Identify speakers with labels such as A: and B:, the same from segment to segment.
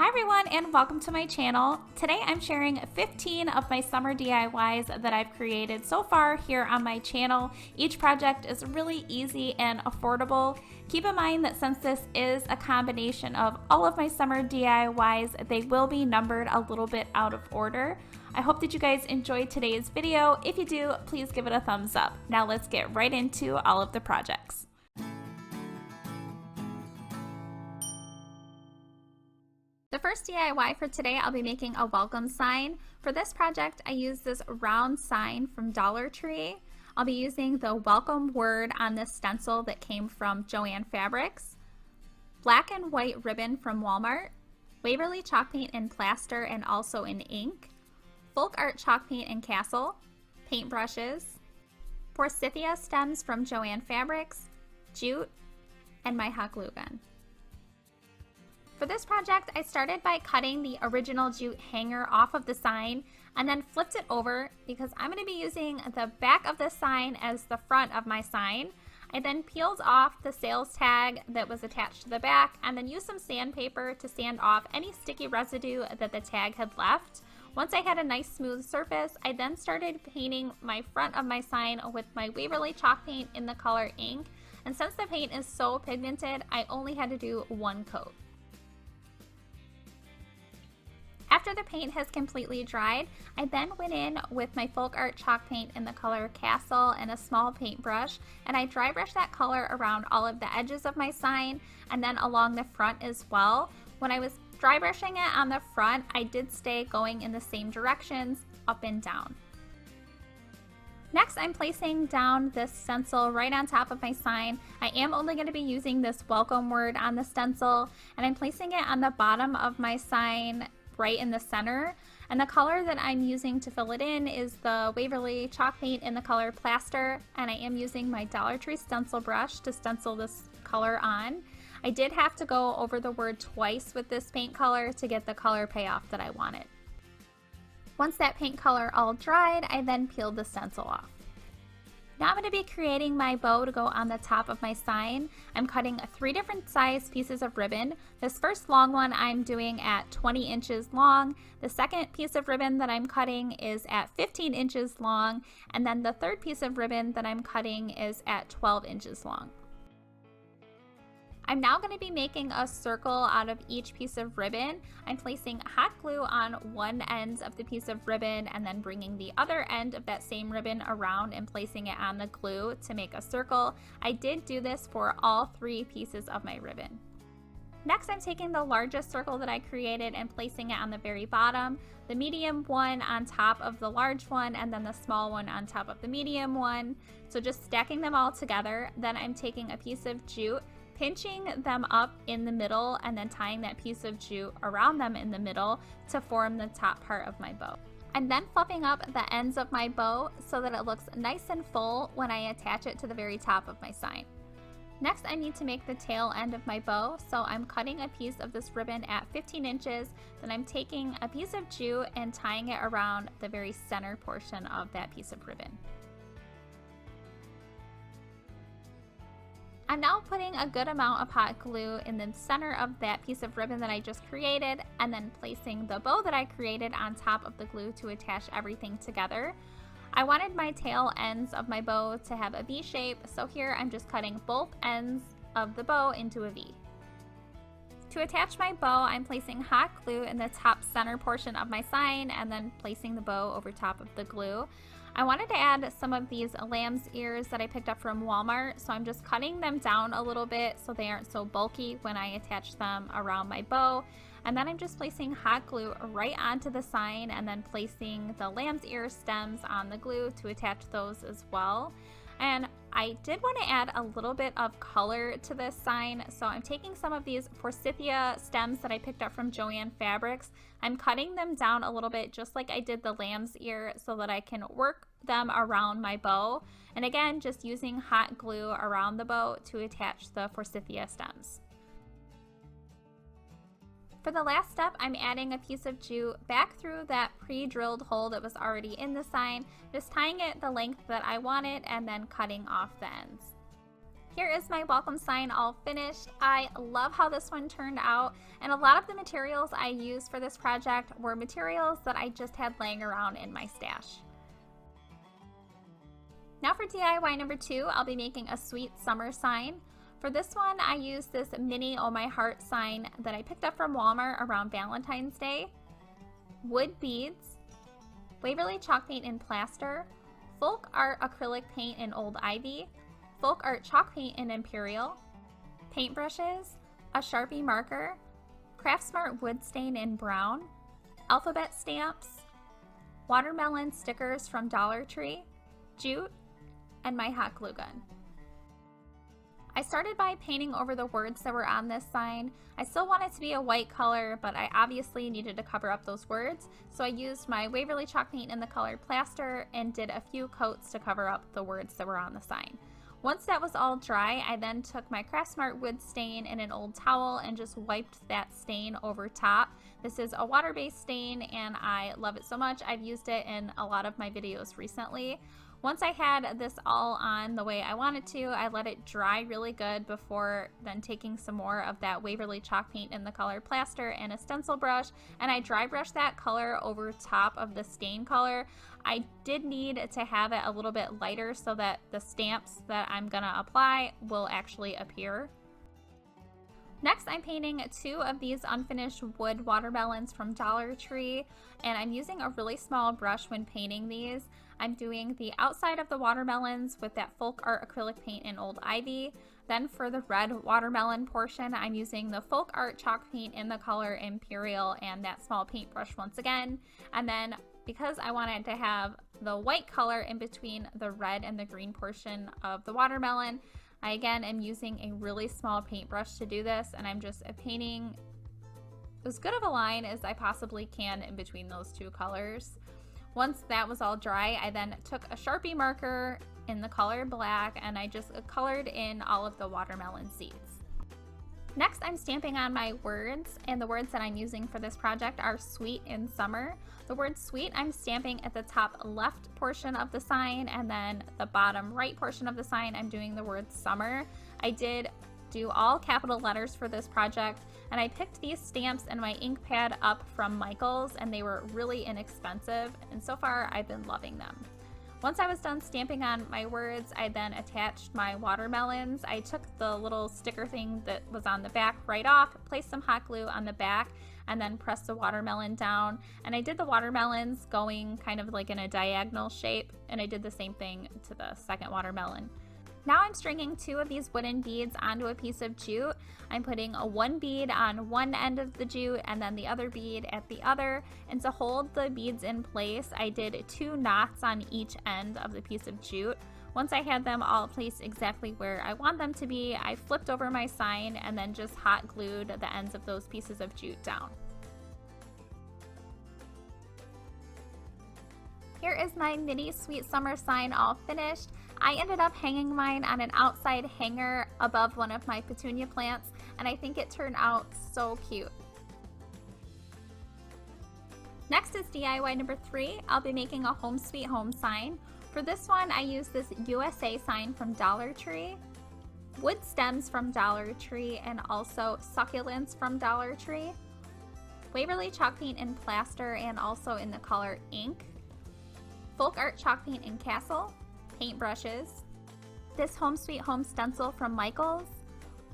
A: Hi everyone and welcome to my channel. Today I'm sharing 15 of my summer DIYs that I've created so far here on my channel. Each project is really easy and affordable. Keep in mind that since this is a combination of all of my summer DIYs, they will be numbered a little bit out of order. I hope that you guys enjoyed today's video. If you do, please give it a thumbs up. Now let's get right into all of the projects. The first DIY for today, I'll be making a welcome sign. For this project, I used this round sign from Dollar Tree. I'll be using the welcome word on this stencil that came from Joann Fabrics, black and white ribbon from Walmart, Waverly chalk paint and plaster and also in ink, folk art chalk paint and castle, paintbrushes, forsythia stems from Joann Fabrics, jute, and my hot glue gun. For this project, I started by cutting the original jute hanger off of the sign and then flipped it over because I'm going to be using the back of the sign as the front of my sign. I then peeled off the sales tag that was attached to the back and then used some sandpaper to sand off any sticky residue that the tag had left. Once I had a nice smooth surface, I then started painting my front of my sign with my Waverly chalk paint in the color ink. And since the paint is so pigmented, I only had to do one coat. After the paint has completely dried, I then went in with my folk art chalk paint in the color Castle and a small paintbrush, and I dry brushed that color around all of the edges of my sign and then along the front as well. When I was dry brushing it on the front, I did stay going in the same directions, up and down. Next, I'm placing down this stencil right on top of my sign. I am only going to be using this welcome word on the stencil, and I'm placing it on the bottom of my sign right in the center, and the color that I'm using to fill it in is the Waverly chalk paint in the color plaster, and I am using my Dollar Tree stencil brush to stencil this color on. I did have to go over the word twice with this paint color to get the color payoff that I wanted. Once that paint color all dried, I then peeled the stencil off. Now I'm going to be creating my bow to go on the top of my sign. I'm cutting 3 different size pieces of ribbon. This first long one I'm doing at 20 inches long. The second piece of ribbon that I'm cutting is at 15 inches long. And then the third piece of ribbon that I'm cutting is at 12 inches long. I'm now going to be making a circle out of each piece of ribbon. I'm placing hot glue on one end of the piece of ribbon and then bringing the other end of that same ribbon around and placing it on the glue to make a circle. I did do this for all 3 pieces of my ribbon. Next, I'm taking the largest circle that I created and placing it on the very bottom, the medium one on top of the large one, and then the small one on top of the medium one. So just stacking them all together. Then I'm taking a piece of jute, pinching them up in the middle and then tying that piece of jute around them in the middle to form the top part of my bow. I'm then fluffing up the ends of my bow so that it looks nice and full when I attach it to the very top of my sign. Next, I need to make the tail end of my bow, so I'm cutting a piece of this ribbon at 15 inches, then I'm taking a piece of jute and tying it around the very center portion of that piece of ribbon. I'm now putting a good amount of hot glue in the center of that piece of ribbon that I just created and then placing the bow that I created on top of the glue to attach everything together. I wanted my tail ends of my bow to have a V shape, so here I'm just cutting both ends of the bow into a V. To attach my bow, I'm placing hot glue in the top center portion of my sign and then placing the bow over top of the glue. I wanted to add some of these lamb's ears that I picked up from Walmart, so I'm just cutting them down a little bit so they aren't so bulky when I attach them around my bow. And then I'm just placing hot glue right onto the sign and then placing the lamb's ear stems on the glue to attach those as well. And I did want to add a little bit of color to this sign, so I'm taking some of these forsythia stems that I picked up from Joann Fabrics. I'm cutting them down a little bit just like I did the lamb's ear so that I can work them around my bow. And again, just using hot glue around the bow to attach the forsythia stems. For the last step, I'm adding a piece of jute back through that pre-drilled hole that was already in the sign, just tying it the length that I wanted and then cutting off the ends. Here is my welcome sign all finished. I love how this one turned out, and a lot of the materials I used for this project were materials that I just had laying around in my stash. Now for DIY number 2, I'll be making a sweet summer sign. For this one, I used this mini Oh My Heart sign that I picked up from Walmart around Valentine's Day, wood beads, Waverly chalk paint and plaster, folk art acrylic paint in Old Ivy, folk art chalk paint in Imperial, paintbrushes, a Sharpie marker, Craftsmart wood stain in brown, alphabet stamps, watermelon stickers from Dollar Tree, jute, and my hot glue gun. I started by painting over the words that were on this sign. I still want it to be a white color, but I obviously needed to cover up those words, so I used my Waverly chalk paint in the color plaster and did a few coats to cover up the words that were on the sign. Once that was all dry, I then took my Craftsmart wood stain in an old towel and just wiped that stain over top. This is a water-based stain and I love it so much. I've used it in a lot of my videos recently. Once I had this all on the way I wanted to, I let it dry really good before then taking some more of that Waverly chalk paint in the color plaster and a stencil brush, and I dry brushed that color over top of the stain color. I did need to have it a little bit lighter so that the stamps that I'm gonna apply will actually appear. Next, I'm painting 2 of these unfinished wood watermelons from Dollar Tree, and I'm using a really small brush when painting these. I'm doing the outside of the watermelons with that folk art acrylic paint in Old Ivy. Then for the red watermelon portion, I'm using the folk art chalk paint in the color Imperial and that small paintbrush once again. And then because I wanted to have the white color in between the red and the green portion of the watermelon, I again am using a really small paintbrush to do this, and I'm just painting as good of a line as I possibly can in between those 2 colors. Once that was all dry, I then took a Sharpie marker in the color black and I just colored in all of the watermelon seeds. Next, I'm stamping on my words, and the words that I'm using for this project are sweet in summer. The word sweet I'm stamping at the top left portion of the sign, and then the bottom right portion of the sign I'm doing the word summer. I did do all capital letters for this project, and I picked these stamps and my ink pad up from Michael's, and they were really inexpensive, and so far I've been loving them. Once I was done stamping on my words, I then attached my watermelons. I took the little sticker thing that was on the back right off, placed some hot glue on the back, and then pressed the watermelon down. And I did the watermelons going kind of like in a diagonal shape, and I did the same thing to the second watermelon. Now I'm stringing 2 of these wooden beads onto a piece of jute. I'm putting a 1 bead on one end of the jute and then the other bead at the other. And to hold the beads in place, I did 2 knots on each end of the piece of jute. Once I had them all placed exactly where I want them to be, I flipped over my sign and then just hot glued the ends of those pieces of jute down. Here is my mini sweet summer sign all finished. I ended up hanging mine on an outside hanger above one of my petunia plants, and I think it turned out so cute. Next is DIY number 3. I'll be making a home sweet home sign. For this one, I used this USA sign from Dollar Tree, wood stems from Dollar Tree, and also succulents from Dollar Tree, Waverly chalk paint in plaster and also in the color ink, folk art chalk paint in Castle, paintbrushes, this home sweet home stencil from Michael's,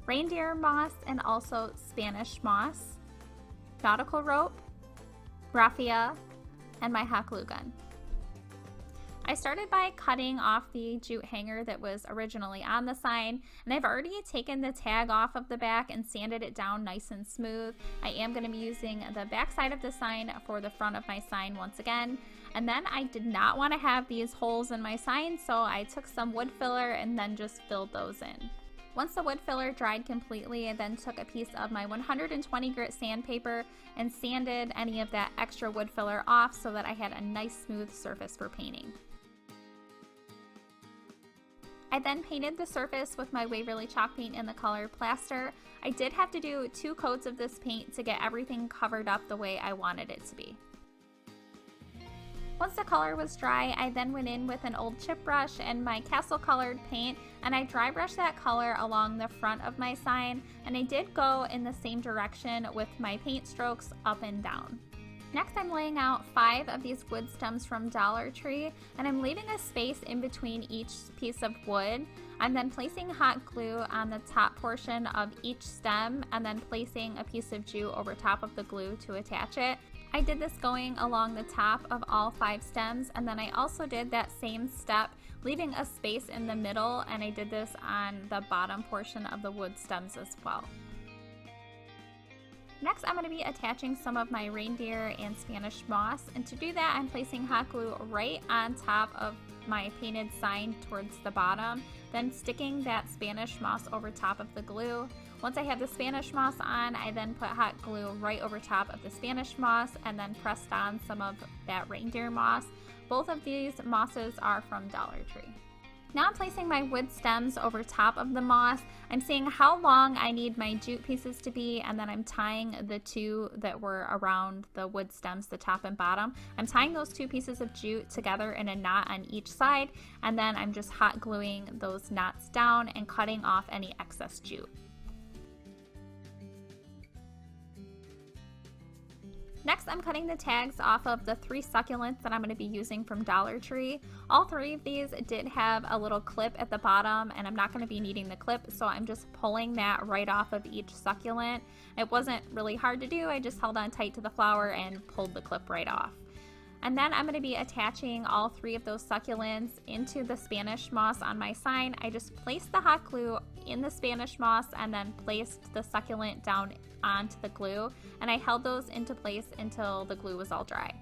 A: reindeer moss and also Spanish moss, nautical rope, raffia, and my hot glue gun. I started by cutting off the jute hanger that was originally on the sign, and I've already taken the tag off of the back and sanded it down nice and smooth. I am going to be using the back side of the sign for the front of my sign once again. And then I did not want to have these holes in my sign, so I took some wood filler and then just filled those in. Once the wood filler dried completely, I then took a piece of my 120 grit sandpaper and sanded any of that extra wood filler off so that I had a nice smooth surface for painting. I then painted the surface with my Waverly chalk paint in the color plaster. I did have to do 2 coats of this paint to get everything covered up the way I wanted it to be. Once the color was dry, I then went in with an old chip brush and my castle colored paint, and I dry brushed that color along the front of my sign, and I did go in the same direction with my paint strokes up and down. Next, I'm laying out 5 of these wood stems from Dollar Tree, and I'm leaving a space in between each piece of wood. I'm then placing hot glue on the top portion of each stem and then placing a piece of jute over top of the glue to attach it. I did this going along the top of all 5 stems, and then I also did that same step, leaving a space in the middle, and I did this on the bottom portion of the wood stems as well. Next, I'm going to be attaching some of my reindeer and Spanish moss, and to do that I'm placing hot glue right on top of my painted sign towards the bottom, then sticking that Spanish moss over top of the glue. Once I have the Spanish moss on, I then put hot glue right over top of the Spanish moss and then pressed on some of that reindeer moss. Both of these mosses are from Dollar Tree. Now I'm placing my wood stems over top of the moss. I'm seeing how long I need my jute pieces to be, and then I'm tying the 2 that were around the wood stems, the top and bottom. I'm tying those 2 pieces of jute together in a knot on each side, and then I'm just hot gluing those knots down and cutting off any excess jute. Next, I'm cutting the tags off of the 3 succulents that I'm going to be using from Dollar Tree. All 3 of these did have a little clip at the bottom, and I'm not going to be needing the clip, so I'm just pulling that right off of each succulent. It wasn't really hard to do, I just held on tight to the flower and pulled the clip right off. And then I'm going to be attaching all 3 of those succulents into the Spanish moss on my sign. I just placed the hot glue in the Spanish moss and then placed the succulent down onto the glue, and I held those into place until the glue was all dry.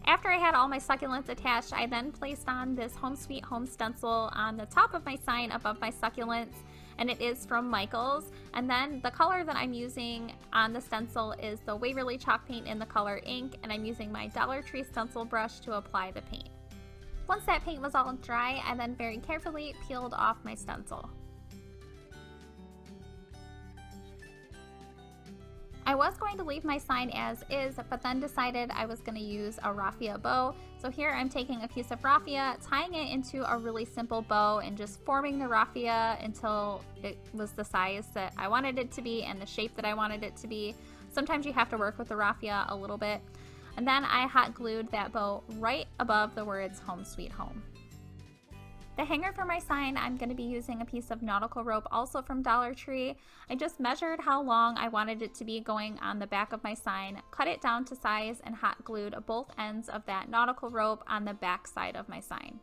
A: After I had all my succulents attached, I then placed on this Home Sweet Home stencil on the top of my sign above my succulents, and it is from Michaels. And then the color that I'm using on the stencil is the Waverly chalk paint in the color ink, and I'm using my Dollar Tree stencil brush to apply the paint. Once that paint was all dry, I then very carefully peeled off my stencil. I was going to leave my sign as is, but then decided I was going to use a raffia bow. So here I'm taking a piece of raffia, tying it into a really simple bow, and just forming the raffia until it was the size that I wanted it to be and the shape that I wanted it to be. Sometimes you have to work with the raffia a little bit. And then I hot glued that bow right above the words Home Sweet Home. The hanger for my sign, I'm going to be using a piece of nautical rope also from Dollar Tree. I just measured how long I wanted it to be going on the back of my sign, cut it down to size, and hot glued both ends of that nautical rope on the back side of my sign.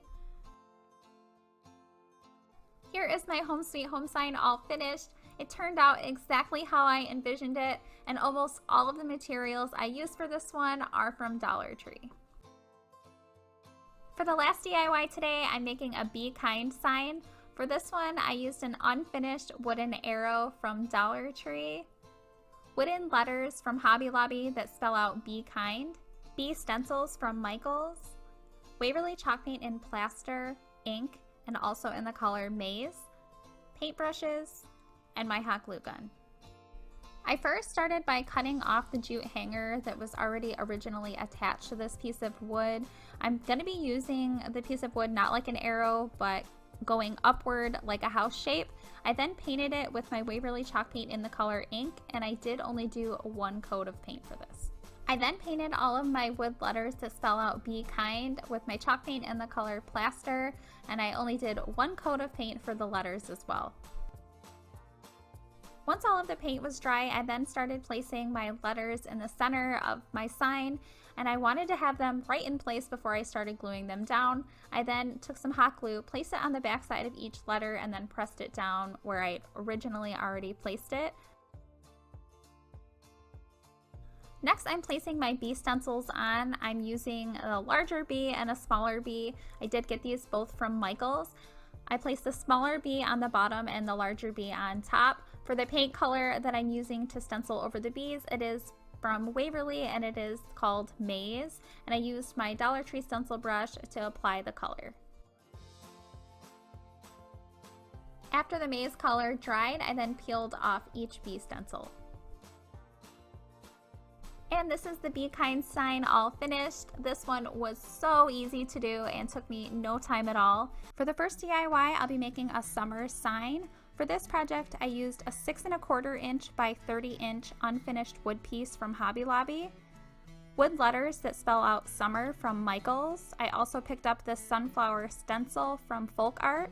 A: Here is my Home Sweet Home sign all finished. It turned out exactly how I envisioned it, and almost all of the materials I used for this one are from Dollar Tree. For the last DIY today, I'm making a Be Kind sign. For this one, I used an unfinished wooden arrow from Dollar Tree, wooden letters from Hobby Lobby that spell out Be Kind, bee stencils from Michaels, Waverly chalk paint in plaster, ink, and also in the color maize, paintbrushes, and my hot glue gun. I first started by cutting off the jute hanger that was already originally attached to this piece of wood. I'm going to be using the piece of wood not like an arrow, but going upward like a house shape. I then painted it with my Waverly chalk paint in the color ink, and I did only do 1 coat of paint for this. I then painted all of my wood letters to spell out Be Kind with my chalk paint in the color plaster, and I only did 1 coat of paint for the letters as well. Once all of the paint was dry, I then started placing my letters in the center of my sign, and I wanted to have them right in place before I started gluing them down. I then took some hot glue, placed it on the back side of each letter, and then pressed it down where I originally already placed it. Next, I'm placing my bee stencils on. I'm using a larger bee and a smaller bee. I did get these both from Michaels. I placed the smaller bee on the bottom and the larger bee on top. For the paint color that I'm using to stencil over the bees, it is from Waverly and it is called Maize, and I used my Dollar Tree stencil brush to apply the color. After the maize color dried, I then peeled off each bee stencil. And this is the Be Kind sign all finished. this one was so easy to do and took me no time at all. For the first DIY, I'll be making a summer sign. For this project, I used a 6 1/4 inch by 30 inch unfinished wood piece from Hobby Lobby, wood letters that spell out summer from Michaels. I also picked up this sunflower stencil from Folk Art,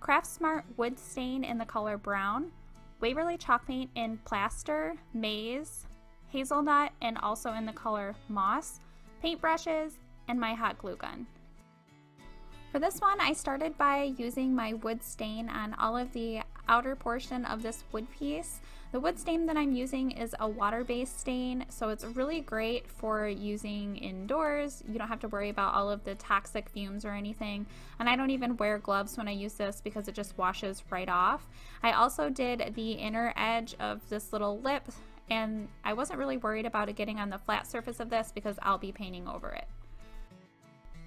A: Craft Smart wood stain in the color brown, Waverly chalk paint in plaster, maize, hazelnut, and also in the color moss, paintbrushes, and my hot glue gun. For this one, I started by using my wood stain on all of the outer portion of this wood piece. The wood stain that I'm using is a water-based stain, so it's really great for using indoors. You don't have to worry about all of the toxic fumes or anything, and I don't even wear gloves when I use this because it just washes right off. I also did the inner edge of this little lip, and I wasn't really worried about it getting on the flat surface of this because I'll be painting over it.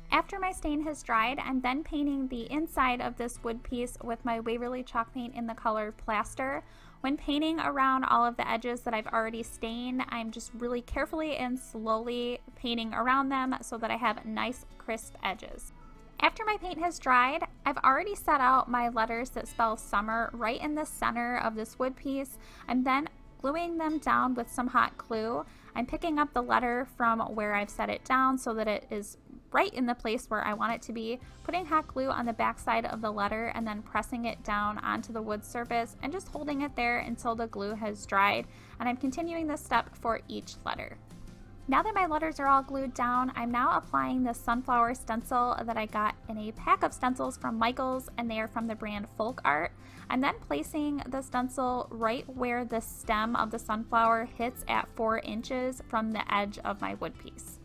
A: After my stain has dried, I'm then painting the inside of this wood piece with my Waverly chalk paint in the color plaster. When painting around all of the edges that I've already stained, I'm just really carefully and slowly painting around them so that I have nice crisp edges. After my paint has dried, I've already set out my letters that spell summer right in the center of this wood piece. I'm then gluing them down with some hot glue. I'm picking up the letter from where I've set it down so that it is right in the place where I want it to be, putting hot glue on the back side of the letter and then pressing it down onto the wood surface and just holding it there until the glue has dried, and I'm continuing this step for each letter. Now that my letters are all glued down, I'm now applying the sunflower stencil that I got in a pack of stencils from Michaels, and they are from the brand Folk Art. I'm then placing the stencil right where the stem of the sunflower hits at 4 inches from the edge of my wood piece.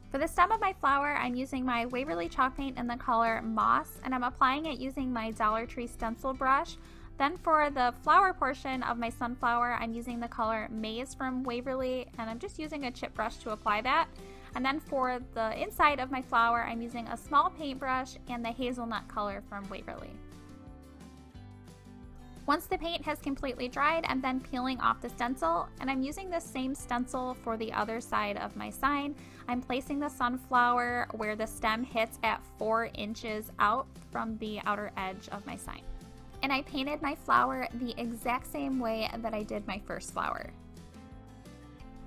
A: For the stem of my flower, I'm using my Waverly chalk paint in the color moss, and I'm applying it using my Dollar Tree stencil brush. Then for the flower portion of my sunflower, I'm using the color maize from Waverly, and I'm just using a chip brush to apply that. And then for the inside of my flower, I'm using a small paintbrush and the hazelnut color from Waverly. Once the paint has completely dried, I'm then peeling off the stencil, and I'm using the same stencil for the other side of my sign. I'm placing the sunflower where the stem hits at 4 inches out from the outer edge of my sign. And I painted my flower the exact same way that I did my first flower.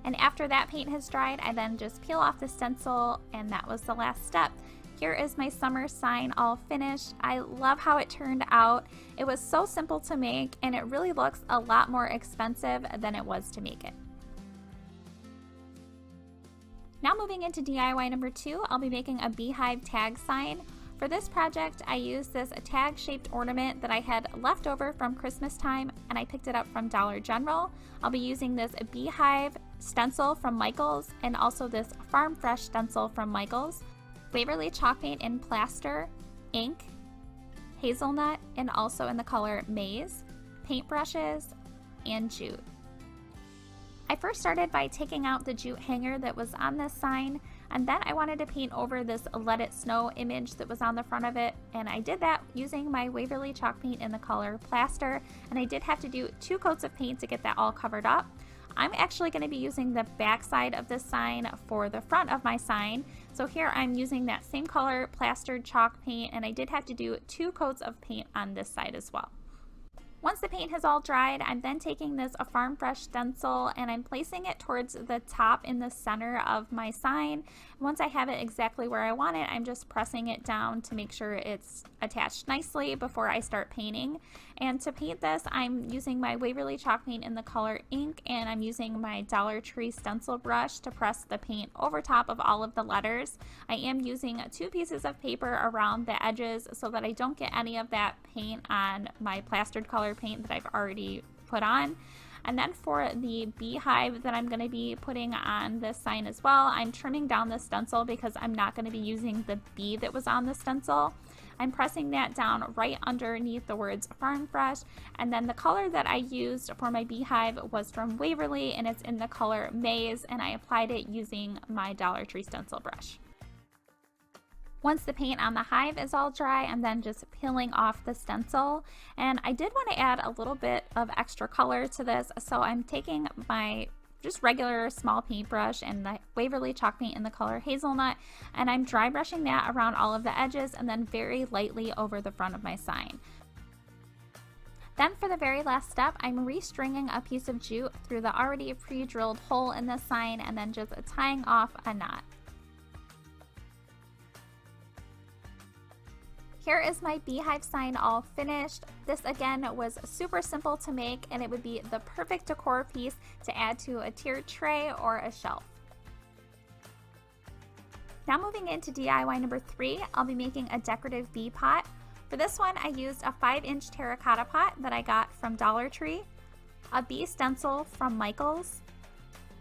A: And after that paint has dried, I then just peel off the stencil, and that was the last step. Here is my summer sign all finished. I love how it turned out. It was so simple to make, and it really looks a lot more expensive than it was to make it. Now moving into DIY number 2, I'll be making a beehive tag sign. For this project, I used this tag-shaped ornament that I had left over from Christmas time, and I picked it up from Dollar General. I'll be using this beehive stencil from Michaels and also this Farm Fresh stencil from Michaels, Waverly chalk paint in plaster, ink, hazelnut, and also in the color maize, paintbrushes, and jute. I first started by taking out the jute hanger that was on this sign, and then I wanted to paint over this Let It Snow image that was on the front of it, and I did that using my Waverly chalk paint in the color plaster, and I did have to do 2 coats of paint to get that all covered up. I'm actually going to be using the back side of this sign for the front of my sign. So here I'm using that same color plastered chalk paint, and I did have to do 2 coats of paint on this side as well. Once the paint has all dried, I'm then taking this Farm Fresh stencil and I'm placing it towards the top in the center of my sign. Once I have it exactly where I want it, I'm just pressing it down to make sure it's attached nicely before I start painting. And to paint this, I'm using my Waverly chalk paint in the color ink, and I'm using my Dollar Tree stencil brush to press the paint over top of all of the letters. I am using 2 pieces of paper around the edges so that I don't get any of that paint on my plastered color paint that I've already put on. And then for the beehive that I'm going to be putting on this sign as well, I'm trimming down the stencil because I'm not going to be using the bee that was on the stencil. I'm pressing that down right underneath the words Farm Fresh, and then the color that I used for my beehive was from Waverly, and it's in the color maize, and I applied it using my Dollar Tree stencil brush. Once the paint on the hive is all dry, I'm then just peeling off the stencil. And I did want to add a little bit of extra color to this, so I'm taking my just regular small paintbrush and the Waverly chalk paint in the color Hazelnut, and I'm dry brushing that around all of the edges and then very lightly over the front of my sign. Then for the very last step, I'm restringing a piece of jute through the already pre-drilled hole in the sign and then just tying off a knot. Here is my beehive sign all finished. This again was super simple to make, and it would be the perfect decor piece to add to a tiered tray or a shelf. Now moving into DIY number 3, I'll be making a decorative bee pot. For this one, I used a 5-inch terracotta pot that I got from Dollar Tree, a bee stencil from Michaels,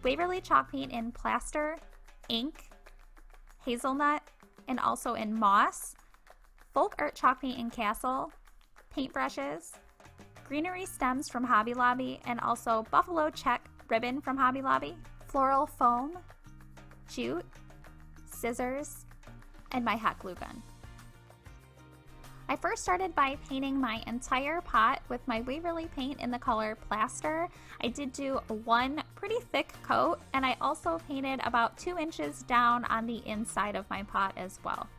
A: Waverly chalk paint in plaster, ink, hazelnut, and also in moss, folk art chalk paint in Castle, paintbrushes, greenery stems from Hobby Lobby, and also buffalo check ribbon from Hobby Lobby, floral foam, jute, scissors, and my hot glue gun. I first started by painting my entire pot with my Waverly paint in the color plaster. I did do one pretty thick coat, and I also painted about 2 inches down on the inside of my pot as well.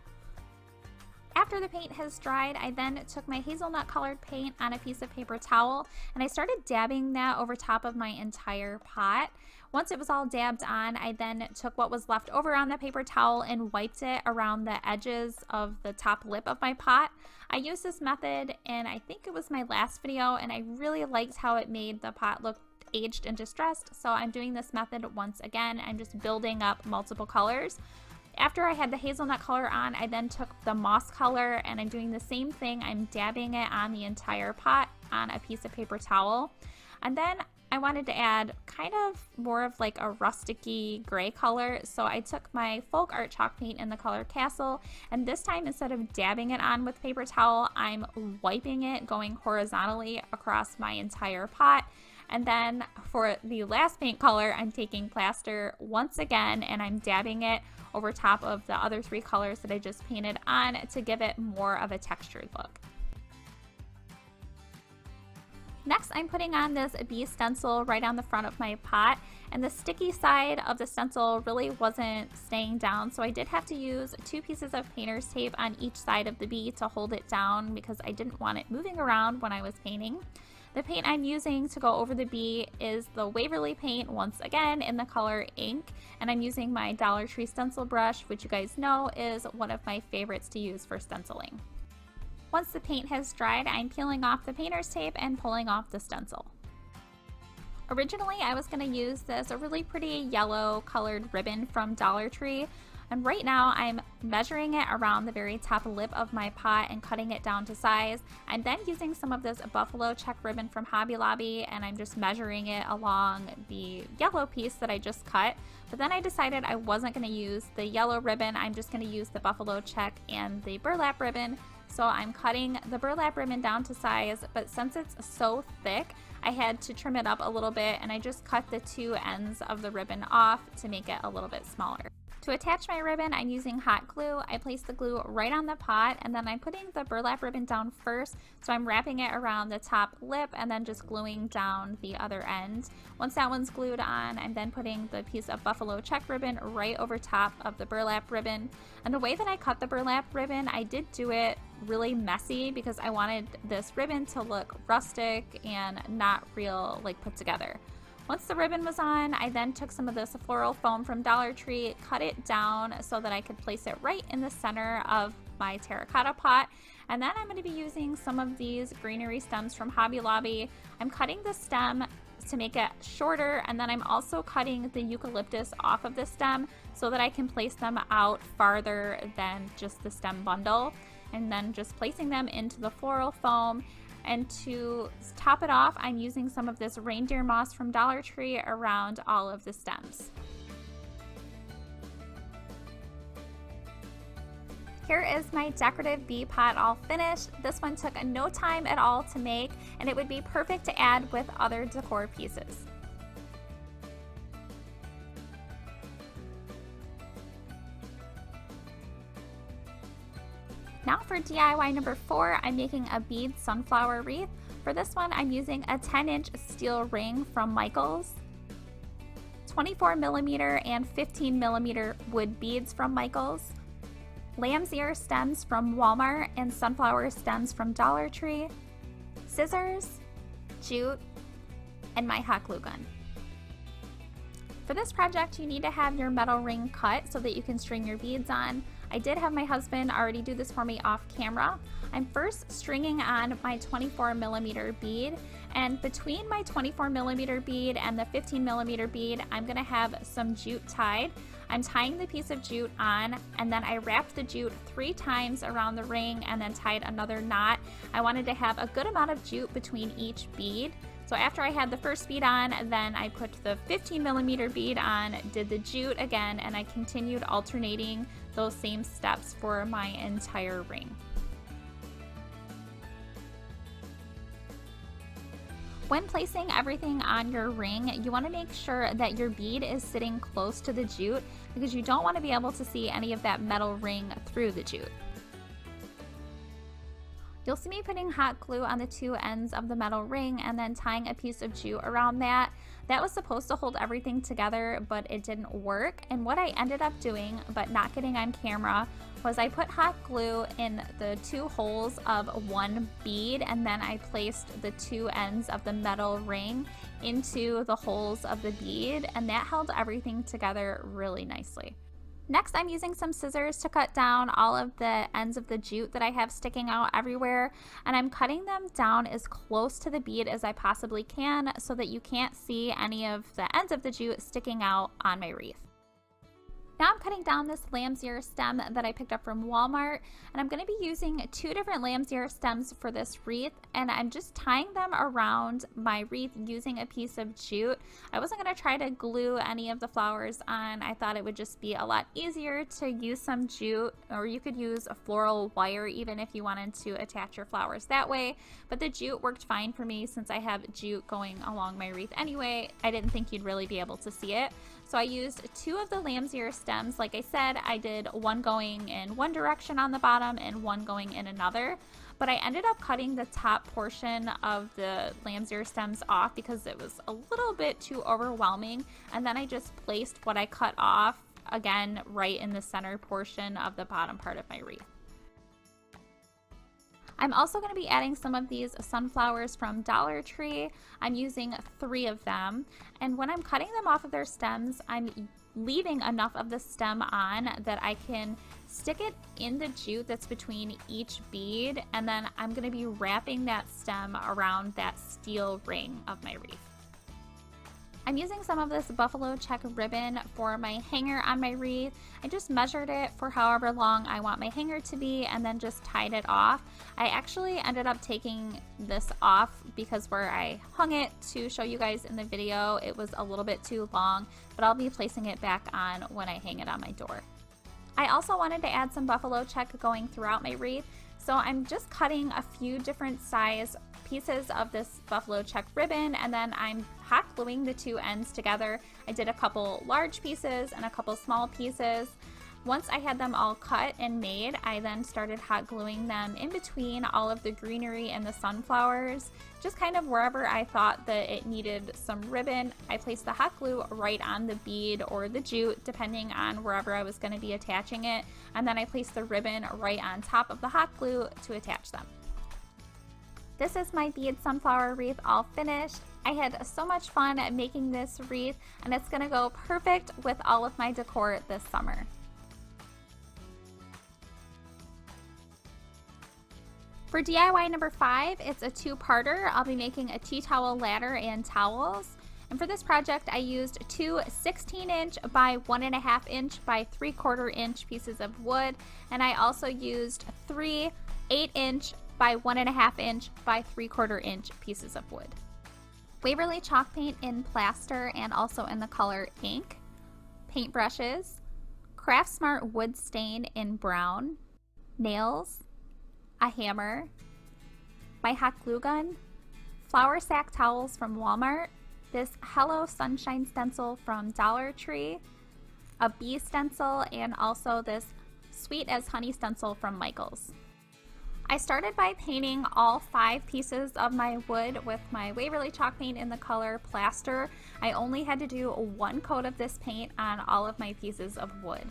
A: After the paint has dried, I then took my hazelnut colored paint on a piece of paper towel and I started dabbing that over top of my entire pot. Once it was all dabbed on, I then took what was left over on the paper towel and wiped it around the edges of the top lip of my pot. I used this method and I think it was my last video, and I really liked how it made the pot look aged and distressed, so I'm doing this method once again. I'm just building up multiple colors. After I had the hazelnut color on, I then took the moss color and I'm doing the same thing. I'm dabbing it on the entire pot on a piece of paper towel. And then I wanted to add kind of more of like a rusticy gray color, so I took my folk art chalk paint in the color Castle, and this time instead of dabbing it on with paper towel, I'm wiping it going horizontally across my entire pot. And then for the last paint color, I'm taking plaster once again and I'm dabbing it over top of the other 3 colors that I just painted on to give it more of a textured look. Next, I'm putting on this bee stencil right on the front of my pot, and the sticky side of the stencil really wasn't staying down, so I did have to use 2 pieces of painter's tape on each side of the bee to hold it down because I didn't want it moving around when I was painting. The paint I'm using to go over the bee is the Waverly paint, once again in the color ink, and I'm using my Dollar Tree stencil brush, which you guys know is one of my favorites to use for stenciling. Once the paint has dried, I'm peeling off the painter's tape and pulling off the stencil. Originally, I was going to use this a really pretty yellow colored ribbon from Dollar Tree, and right now I'm measuring it around the very top lip of my pot and cutting it down to size. I'm then using some of this buffalo check ribbon from Hobby Lobby and I'm just measuring it along the yellow piece that I just cut. But then I decided I wasn't going to use the yellow ribbon, I'm just going to use the buffalo check and the burlap ribbon. So I'm cutting the burlap ribbon down to size, but since it's so thick, I had to trim it up a little bit and I just cut the 2 ends of the ribbon off to make it a little bit smaller. To attach my ribbon, I'm using hot glue. I place the glue right on the pot and then I'm putting the burlap ribbon down first. So I'm wrapping it around the top lip and then just gluing down the other end. Once that one's glued on, I'm then putting the piece of buffalo check ribbon right over top of the burlap ribbon. And the way that I cut the burlap ribbon, I did do it really messy because I wanted this ribbon to look rustic and not real like put together. Once the ribbon was on, I then took some of this floral foam from Dollar Tree, cut it down so that I could place it right in the center of my terracotta pot. And then I'm going to be using some of these greenery stems from Hobby Lobby. I'm cutting the stem to make it shorter, and then I'm also cutting the eucalyptus off of the stem so that I can place them out farther than just the stem bundle, and then just placing them into the floral foam. And to top it off, I'm using some of this reindeer moss from Dollar Tree around all of the stems. Here is my decorative bee pot all finished. This one took no time at all to make, and it would be perfect to add with other decor pieces. Now for DIY number 4, I'm making a bead sunflower wreath. For this one, I'm using a 10-inch steel ring from Michaels, 24mm and 15mm wood beads from Michaels, lamb's ear stems from Walmart and sunflower stems from Dollar Tree, scissors, jute, and my hot glue gun. For this project, you need to have your metal ring cut so that you can string your beads on. I did have my husband already do this for me off camera. I'm first stringing on my 24mm bead, and between my 24mm bead and the 15mm bead, I'm gonna have some jute tied. I'm tying the piece of jute on, and then I wrapped the jute 3 times around the ring and then tied another knot. I wanted to have a good amount of jute between each bead. So after I had the first bead on, then I put the 15mm bead on, did the jute again, and I continued alternating those same steps for my entire ring. When placing everything on your ring, you want to make sure that your bead is sitting close to the jute because you don't want to be able to see any of that metal ring through the jute. You'll see me putting hot glue on the 2 ends of the metal ring and then tying a piece of jute around that. That was supposed to hold everything together, but it didn't work. And what I ended up doing, but not getting on camera, was I put hot glue in the 2 holes of one bead, and then I placed the 2 ends of the metal ring into the holes of the bead, and that held everything together really nicely. Next, I'm using some scissors to cut down all of the ends of the jute that I have sticking out everywhere, and I'm cutting them down as close to the bead as I possibly can so that you can't see any of the ends of the jute sticking out on my wreath. Now I'm cutting down this lamb's ear stem that I picked up from Walmart, and I'm going to be using 2 different lamb's ear stems for this wreath, and I'm just tying them around my wreath using a piece of jute. I wasn't going to try to glue any of the flowers on. I thought it would just be a lot easier to use some jute, or you could use a floral wire even if you wanted to attach your flowers that way, but the jute worked fine for me since I have jute going along my wreath anyway. I didn't think you'd really be able to see it. So I used 2 of the lamb's ear stems. Like I said, I did one going in one direction on the bottom and one going in another. But I ended up cutting the top portion of the lamb's ear stems off because it was a little bit too overwhelming. And then I just placed what I cut off, again, right in the center portion of the bottom part of my wreath. I'm also going to be adding some of these sunflowers from Dollar Tree. I'm using 3 of them, and when I'm cutting them off of their stems, I'm leaving enough of the stem on that I can stick it in the jute that's between each bead, and then I'm going to be wrapping that stem around that steel ring of my wreath. I'm using some of this buffalo check ribbon for my hanger on my wreath. I just measured it for however long I want my hanger to be and then just tied it off. I actually ended up taking this off because where I hung it to show you guys in the video, it was a little bit too long, but I'll be placing it back on when I hang it on my door. I also wanted to add some buffalo check going throughout my wreath, so I'm just cutting a few different size pieces of this buffalo check ribbon, and then I'm hot gluing the 2 ends together. I did a couple large pieces and a couple small pieces. Once I had them all cut and made, I then started hot gluing them in between all of the greenery and the sunflowers, just kind of wherever I thought that it needed some ribbon. I placed the hot glue right on the bead or the jute, depending on wherever I was going to be attaching it, and then I placed the ribbon right on top of the hot glue to attach them. This is my bead sunflower wreath all finished. I had so much fun making this wreath, and it's going to go perfect with all of my decor this summer. For DIY number 5, it's a 2-parter. I'll be making a tea towel ladder and towels. And for this project, I used 2 16-inch by 1.5 inch by 3/4 inch pieces of wood, and I also used 3 8-inch by 1.5 inch by 3/4 inch pieces of wood. Waverly chalk paint in plaster and also in the color ink, paint brushes, Craft Smart wood stain in brown, nails, a hammer, my hot glue gun, flour sack towels from Walmart, this Hello Sunshine stencil from Dollar Tree, a bee stencil, and also this Sweet as Honey stencil from Michaels. I started by painting all 5 pieces of my wood with my Waverly chalk paint in the color Plaster. I only had to do 1 coat of this paint on all of my pieces of wood.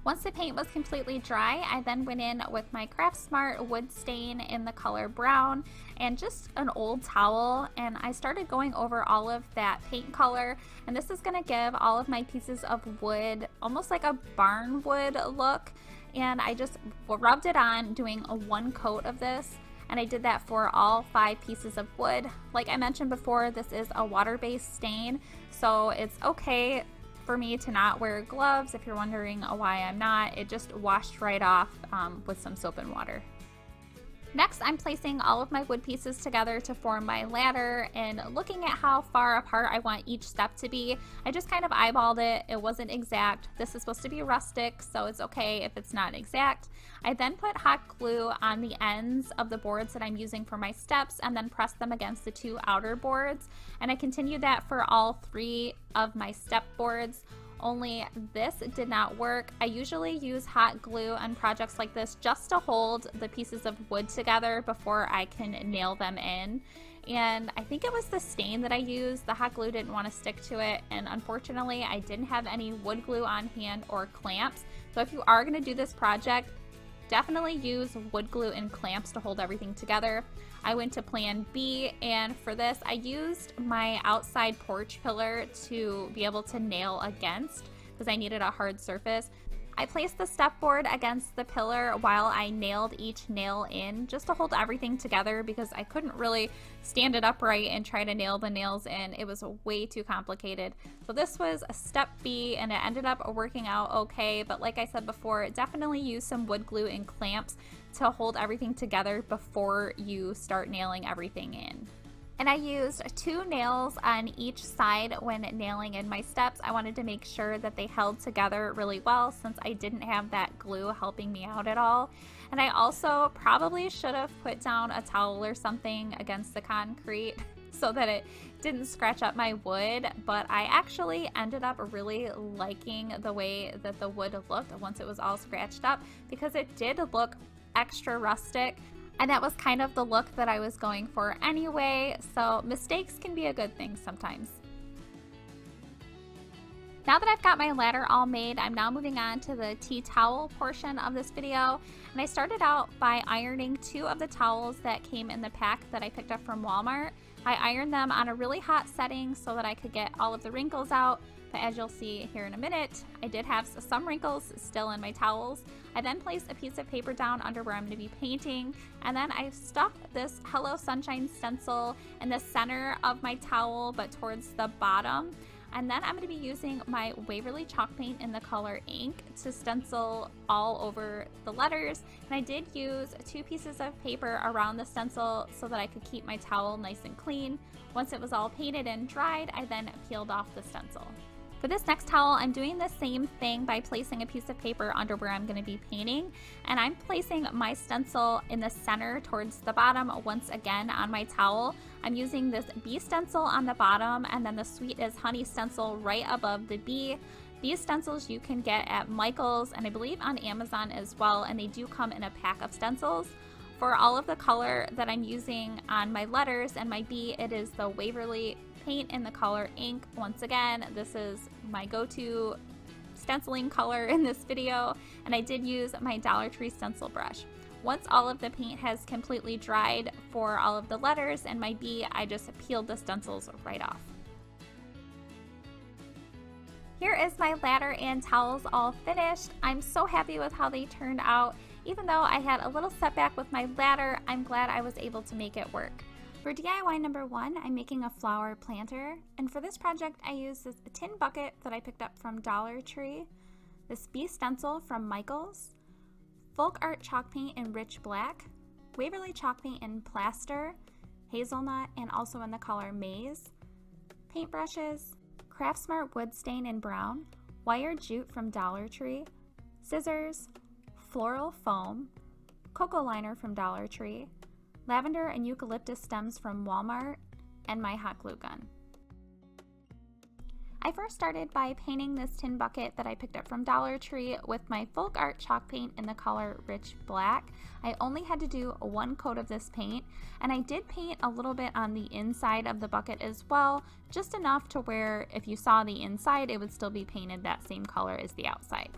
A: Once the paint was completely dry, I then went in with my Craft Smart wood stain in the color Brown and just an old towel, and I started going over all of that paint color, and this is going to give all of my pieces of wood almost like a barn wood look. And I just rubbed it on, doing a 1 coat of this, and I did that for all 5 pieces of wood. Like I mentioned before, this is a water-based stain, so it's okay for me to not wear gloves. If you're wondering why I'm not, it just washed right off with some soap and water. Next, I'm placing all of my wood pieces together to form my ladder and looking at how far apart I want each step to be. I just kind of eyeballed it. It wasn't exact. This is supposed to be rustic, so it's okay if it's not exact. I then put hot glue on the ends of the boards that I'm using for my steps and then press them against the 2 outer boards. And I continued that for all 3 of my step boards. Only this did not work. I usually use hot glue on projects like this just to hold the pieces of wood together before I can nail them in. And I think it was the stain that I used. The hot glue didn't want to stick to it, and unfortunately I didn't have any wood glue on hand or clamps. So if you are going to do this project, definitely use wood glue and clamps to hold everything together. I went to plan B, and for this I used my outside porch pillar to be able to nail against because I needed a hard surface. I placed the step board against the pillar while I nailed each nail in just to hold everything together because I couldn't really stand it upright and try to nail the nails in. It was way too complicated. So this was a step B, and it ended up working out okay, but like I said before, definitely use some wood glue and clamps to hold everything together before you start nailing everything in. And I used 2 nails on each side when nailing in my steps. I wanted to make sure that they held together really well since I didn't have that glue helping me out at all. And I also probably should have put down a towel or something against the concrete so that it didn't scratch up my wood, but I actually ended up really liking the way that the wood looked once it was all scratched up because it did look extra rustic. And that was kind of the look that I was going for anyway, so mistakes can be a good thing sometimes. Now that I've got my ladder all made, I'm now moving on to the tea towel portion of this video. And I started out by ironing 2 of the towels that came in the pack that I picked up from Walmart. I ironed them on a really hot setting so that I could get all of the wrinkles out. But as you'll see here in a minute, I did have some wrinkles still in my towels. I then placed a piece of paper down under where I'm going to be painting, and then I stuck this Hello Sunshine stencil in the center of my towel but towards the bottom. And then I'm going to be using my Waverly chalk paint in the color Ink to stencil all over the letters. And I did use 2 pieces of paper around the stencil so that I could keep my towel nice and clean. Once it was all painted and dried, I then peeled off the stencil. For this next towel, I'm doing the same thing by placing a piece of paper under where I'm going to be painting, and I'm placing my stencil in the center towards the bottom once again on my towel. I'm using this bee stencil on the bottom and then the Sweet as Honey stencil right above the bee. These stencils you can get at Michael's and I believe on Amazon as well, and they do come in a pack of stencils. For all of the color that I'm using on my letters and my bee, it is the Waverly paint in the color Ink. Once again, this is my go-to stenciling color in this video, and I did use my Dollar Tree stencil brush. Once all of the paint has completely dried for all of the letters and my bee, I just peeled the stencils right off. Here is my ladder and towels all finished. I'm so happy with how they turned out. Even though I had a little setback with my ladder, I'm glad I was able to make it work. For DIY number 1, I'm making a flower planter, and for this project I used this tin bucket that I picked up from Dollar Tree, this bee stencil from Michael's, folk art chalk paint in rich black, Waverly chalk paint in plaster, hazelnut and also in the color maize, paintbrushes, Craft Smart wood stain in brown, wire jute from Dollar Tree, scissors, floral foam, cocoa liner from Dollar Tree, lavender and eucalyptus stems from Walmart, and my hot glue gun. I first started by painting this tin bucket that I picked up from Dollar Tree with my folk art chalk paint in the color Rich Black. I only had to do one coat of this paint, and I did paint a little bit on the inside of the bucket as well, just enough to where if you saw the inside, it would still be painted that same color as the outside.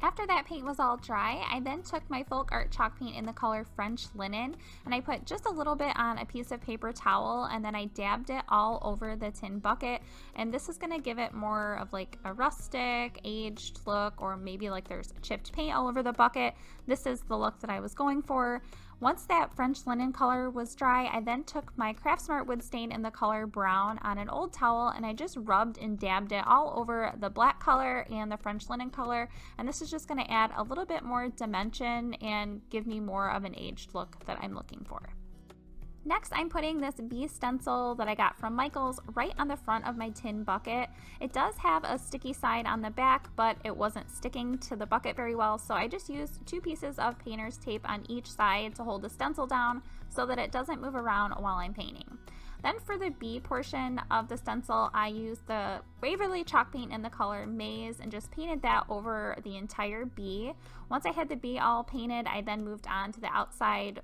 A: After that paint was all dry, I then took my folk art chalk paint in the color French Linen, and I put just a little bit on a piece of paper towel, and then I dabbed it all over the tin bucket. And this is going to give it more of like a rustic, aged look, or maybe like there's chipped paint all over the bucket. This is the look that I was going for. Once that French Linen color was dry, I then took my Craftsmart wood stain in the color Brown on an old towel, and I just rubbed and dabbed it all over the black color and the French Linen color, and this is just going to add a little bit more dimension and give me more of an aged look that I'm looking for. Next, I'm putting this bee stencil that I got from Michael's right on the front of my tin bucket. It does have a sticky side on the back, but it wasn't sticking to the bucket very well, so I just used 2 pieces of painter's tape on each side to hold the stencil down so that it doesn't move around while I'm painting. Then for the bee portion of the stencil, I used the Waverly chalk paint in the color Maze and just painted that over the entire bee. Once I had the bee all painted, I then moved on to the outside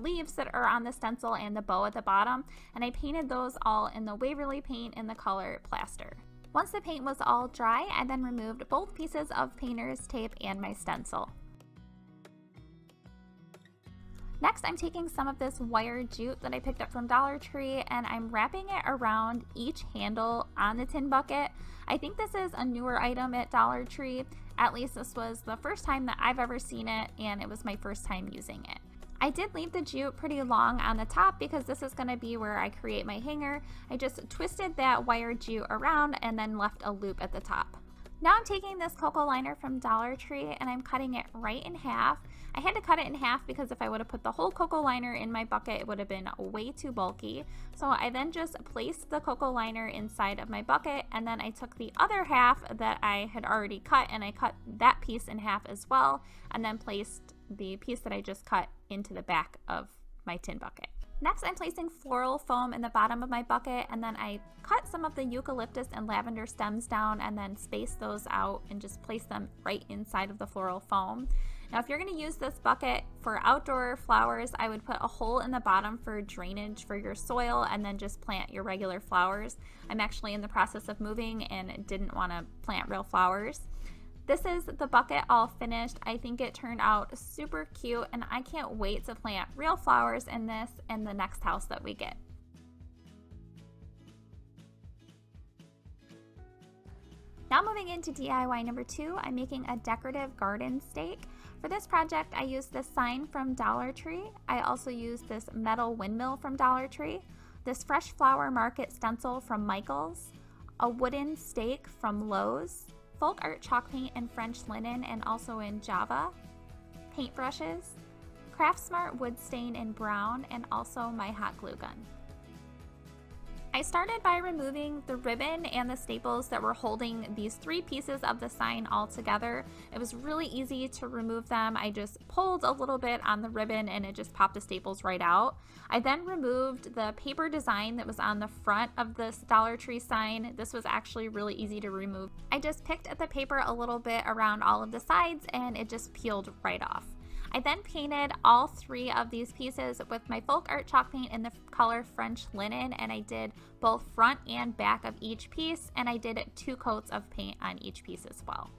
A: leaves that are on the stencil and the bow at the bottom, and I painted those all in the Waverly paint in the color Plaster. Once the paint was all dry, I then removed both pieces of painter's tape and my stencil. Next, I'm taking some of this wire jute that I picked up from Dollar Tree, and I'm wrapping it around each handle on the tin bucket. I think this is a newer item at Dollar Tree. At least this was the first time that I've ever seen it, and it was my first time using it. I did leave the jute pretty long on the top because this is going to be where I create my hanger. I just twisted that wire jute around and then left a loop at the top. Now I'm taking this cocoa liner from Dollar Tree and I'm cutting it right in half. I had to cut it in half because if I would have put the whole cocoa liner in my bucket, it would have been way too bulky. So I then just placed the cocoa liner inside of my bucket, and then I took the other half that I had already cut and I cut that piece in half as well, and then placed the piece that I just cut into the back of my tin bucket. Next, I'm placing floral foam in the bottom of my bucket, and then I cut some of the eucalyptus and lavender stems down and then space those out and just place them right inside of the floral foam. Now, if you're going to use this bucket for outdoor flowers, I would put a hole in the bottom for drainage for your soil and then just plant your regular flowers. I'm actually in the process of moving and didn't want to plant real flowers. This is the bucket all finished. I think it turned out super cute, and I can't wait to plant real flowers in this in the next house that we get. Now moving into DIY number 2, I'm making a decorative garden stake. For this project, I used this sign from Dollar Tree. I also used this metal windmill from Dollar Tree, this fresh flower market stencil from Michael's, a wooden stake from Lowe's, folk art chalk paint in French Linen and also in Java, paintbrushes, Craftsmart wood stain in Brown, and also my hot glue gun. I started by removing the ribbon and the staples that were holding these 3 pieces of the sign all together. It was really easy to remove them. I just pulled a little bit on the ribbon and it just popped the staples right out. I then removed the paper design that was on the front of this Dollar Tree sign. This was actually really easy to remove. I just picked at the paper a little bit around all of the sides and it just peeled right off. I then painted all 3 of these pieces with my folk art chalk paint in the color French Linen, and I did both front and back of each piece, and I did 2 coats of paint on each piece as well.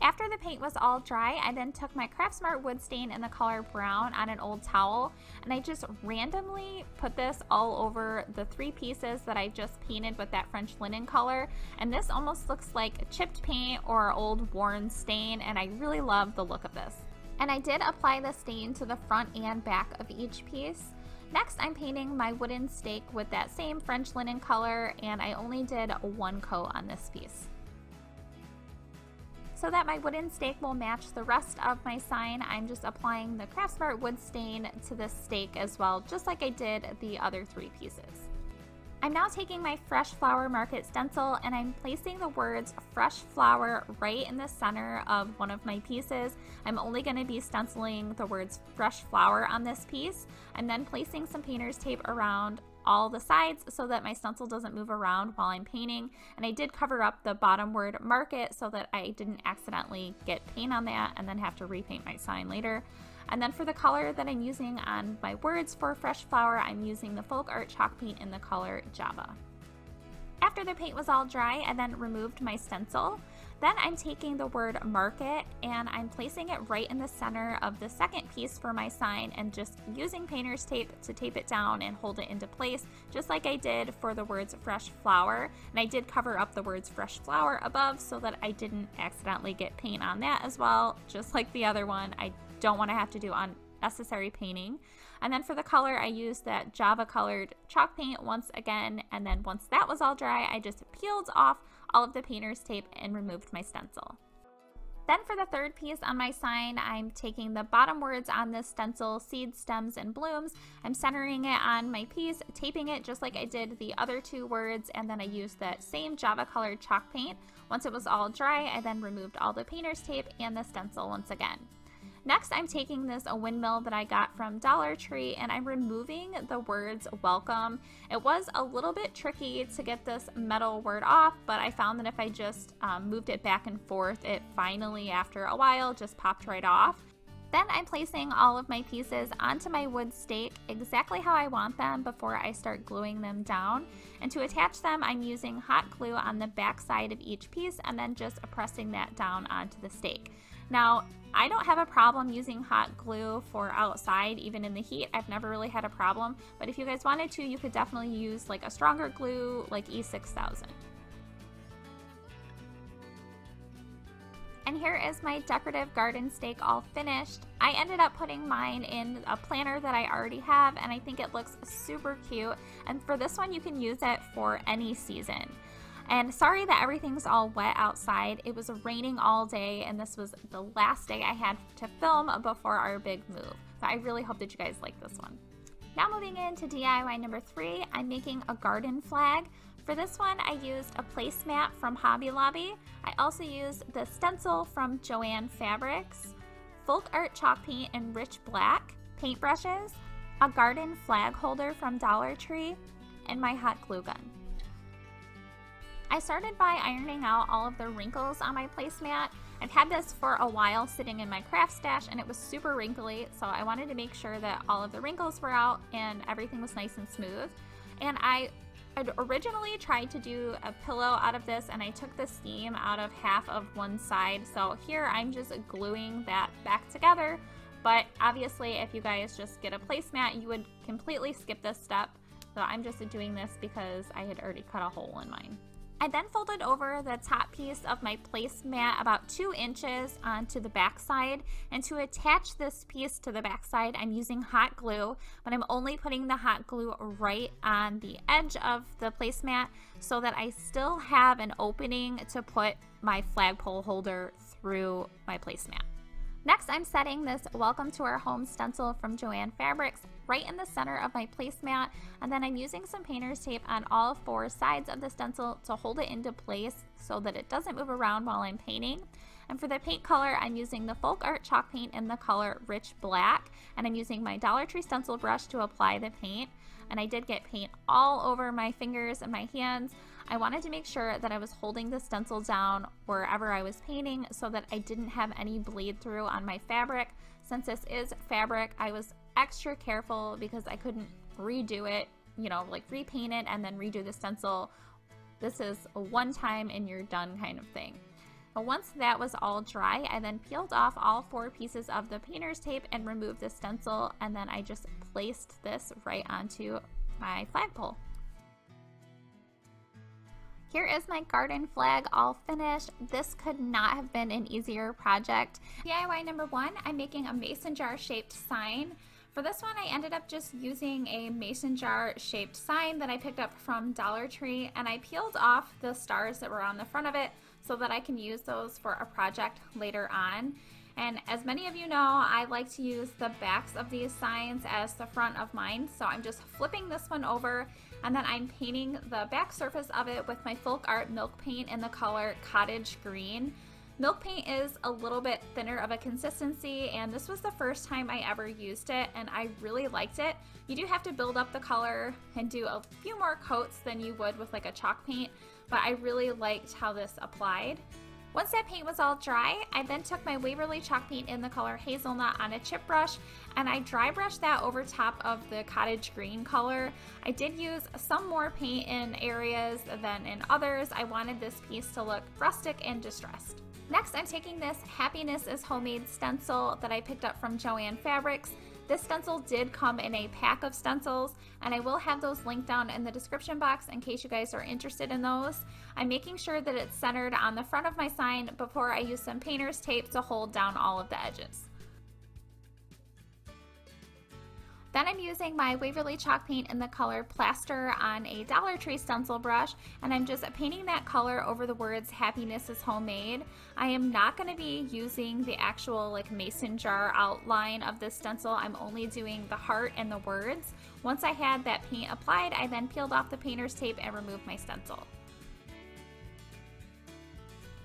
A: After the paint was all dry, I then took my Craftsmart wood stain in the color Brown on an old towel, and I just randomly put this all over the 3 pieces that I just painted with that French Linen color, and this almost looks like chipped paint or old worn stain, and I really love the look of this. And I did apply the stain to the front and back of each piece. Next, I'm painting my wooden stake with that same French Linen color, and I only did 1 coat on this piece. So that my wooden stake will match the rest of my sign, I'm just applying the Craftsmart wood stain to this stake as well, just like I did the other 3 pieces. I'm now taking my Fresh Flower Market stencil and I'm placing the words Fresh Flower right in the center of one of my pieces. I'm only going to be stenciling the words Fresh Flower on this piece. I'm then placing some painter's tape around all the sides so that my stencil doesn't move around while I'm painting. And I did cover up the bottom word market so that I didn't accidentally get paint on that and then have to repaint my sign later. And then for the color that I'm using on my words for Fresh Flower, I'm using the Folk Art chalk paint in the color Java. After the paint was all dry, I then removed my stencil. Then I'm taking the word market and I'm placing it right in the center of the second piece for my sign and just using painter's tape to tape it down and hold it into place, just like I did for the words Fresh Flower. And I did cover up the words Fresh Flower above so that I didn't accidentally get paint on that as well, just like the other one. I don't want to have to do unnecessary painting. And then for the color, I used that Java colored chalk paint once again, and then once that was all dry, I just peeled off all of the painter's tape and removed my stencil. Then for the third piece on my sign, I'm taking the bottom words on this stencil, seeds, stems, and blooms. I'm centering it on my piece, taping it just like I did the other two words, and then I used that same Java colored chalk paint. Once it was all dry, I then removed all the painter's tape and the stencil once again. Next, I'm taking this a windmill that I got from Dollar Tree and I'm removing the words welcome. It was a little bit tricky to get this metal word off, but I found that if I just moved it back and forth, it finally, after a while, just popped right off. Then I'm placing all of my pieces onto my wood stake exactly how I want them before I start gluing them down. And to attach them, I'm using hot glue on the back side of each piece and then just pressing that down onto the stake. Now, I don't have a problem using hot glue for outside, even in the heat. I've never really had a problem, but if you guys wanted to, you could definitely use like a stronger glue like E6000. And here is my decorative garden stake all finished. I ended up putting mine in a planter that I already have, and I think it looks super cute. And for this one, you can use it for any season. And sorry that everything's all wet outside. It was raining all day, and this was the last day I had to film before our big move. But I really hope that you guys like this one. Now moving into DIY number 3, I'm making a garden flag. For this one, I used a placemat from Hobby Lobby. I also used the stencil from Joann Fabrics, Folk Art chalk paint in rich black, paintbrushes, a garden flag holder from Dollar Tree, and my hot glue gun. I started by ironing out all of the wrinkles on my placemat. I've had this for a while sitting in my craft stash and it was super wrinkly, so I wanted to make sure that all of the wrinkles were out and everything was nice and smooth. And I had originally tried to do a pillow out of this and I took the seam out of half of one side, so here I'm just gluing that back together. But obviously if you guys just get a placemat, you would completely skip this step, so I'm just doing this because I had already cut a hole in mine. I then folded over the top piece of my placemat about 2 inches onto the back side, and to attach this piece to the back side, I'm using hot glue, but I'm only putting the hot glue right on the edge of the placemat so that I still have an opening to put my flagpole holder through my placemat. Next, I'm setting this Welcome to Our Home stencil from Joann Fabrics right in the center of my placemat, and then I'm using some painter's tape on all 4 sides of the stencil to hold it into place so that it doesn't move around while I'm painting. And for the paint color, I'm using the Folk Art chalk paint in the color Rich Black, and I'm using my Dollar Tree stencil brush to apply the paint. And I did get paint all over my fingers and my hands. I wanted to make sure that I was holding the stencil down wherever I was painting so that I didn't have any bleed through on my fabric. Since this is fabric, I was extra careful because I couldn't redo it, like repaint it and then redo the stencil. This is a one time and you're done kind of thing. But once that was all dry, I then peeled off all 4 pieces of the painter's tape and removed the stencil, and then I just placed this right onto my flagpole. Here is my garden flag all finished. This could not have been an easier project. DIY number 1, I'm making a mason jar shaped sign. For this one, I ended up just using a mason jar shaped sign that I picked up from Dollar Tree, and I peeled off the stars that were on the front of it so that I can use those for a project later on. And as many of you know, I like to use the backs of these signs as the front of mine, so I'm just flipping this one over and then I'm painting the back surface of it with my Folk Art milk paint in the color Cottage Green. Milk paint is a little bit thinner of a consistency, and this was the first time I ever used it, and I really liked it. You do have to build up the color and do a few more coats than you would with like a chalk paint, but I really liked how this applied. Once that paint was all dry, I then took my Waverly chalk paint in the color Hazelnut on a chip brush, and I dry brushed that over top of the cottage green color. I did use some more paint in areas than in others. I wanted this piece to look rustic and distressed. Next, I'm taking this Happiness is Homemade stencil that I picked up from Joann Fabrics. This stencil did come in a pack of stencils, and I will have those linked down in the description box in case you guys are interested in those. I'm making sure that it's centered on the front of my sign before I use some painter's tape to hold down all of the edges. Then I'm using my Waverly chalk paint in the color Plaster on a Dollar Tree stencil brush, and I'm just painting that color over the words Happiness is Homemade. I am not going to be using the actual like mason jar outline of this stencil. I'm only doing the heart and the words. Once I had that paint applied, I then peeled off the painter's tape and removed my stencil.